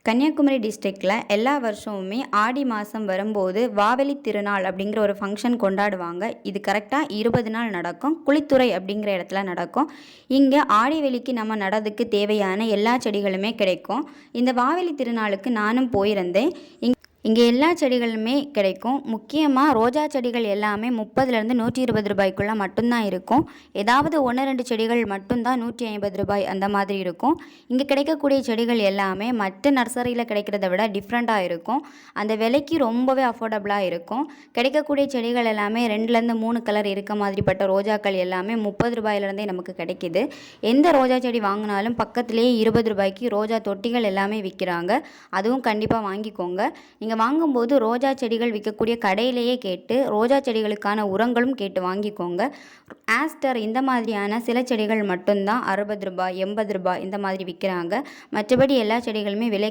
கன்னியாகுமரி டிஸ்ட்ரிக்டில் எல்லா வருஷமுமே ஆடி மாதம் வரும்போது வாவெளி திருநாள் அப்படிங்கிற ஒரு ஃபங்க்ஷன் கொண்டாடுவாங்க. இது கரெக்டாக 20 நாள் நடக்கும். குளித்துறை அப்படிங்கிற இடத்துல நடக்கும். இங்கே ஆடி வெள்ளிக்கு நம்ம நடதுக்கு தேவையான எல்லா செடிகளுமே கிடைக்கும். இந்த வாவெளி திருநாளுக்கு நானும் போயிருந்தேன். இங்கே எல்லா செடிகளுமே கிடைக்கும். முக்கியமாக ரோஜா செடிகள் எல்லாமே 30லேருந்து 120 ரூபாய்க்குள்ளே மட்டும்தான் இருக்கும். ஏதாவது 1-2 செடிகள் மட்டும்தான் 150 ரூபாய் அந்த மாதிரி இருக்கும். இங்கே கிடைக்கக்கூடிய செடிகள் எல்லாமே மற்ற நர்சரியில் கிடைக்கிறத விட டிஃப்ரெண்ட்டாக இருக்கும். அந்த விலைக்கு ரொம்பவே அஃபோர்டபுளாக இருக்கும். கிடைக்கக்கூடிய செடிகள் எல்லாமே 2லேருந்து 3 கலர் இருக்க மாதிரிப்பட்ட ரோஜாக்கள் எல்லாமே 30 ரூபாயிலேருந்தே நமக்கு கிடைக்கிது. எந்த ரோஜா செடி வாங்கினாலும் பக்கத்துலேயே 20 ரூபாய்க்கு ரோஜா தொட்டிகள் எல்லாமே விற்கிறாங்க. அதுவும் கண்டிப்பாக வாங்கிக்கோங்க. நீங்கள் வாங்கும்போது ரோஜா செடிகள் விற்கக்கூடிய கடையிலேயே கேட்டு ரோஜா செடிகளுக்கான உரங்களும் கேட்டு வாங்கிக்கோங்க. ஆஸ்டர் இந்த மாதிரியான சில செடிகள் மட்டும்தான் 60 ரூபாய் 80 ரூபாய் இந்த மாதிரி விற்கிறாங்க. மற்றபடி எல்லா செடிகளுமே விலை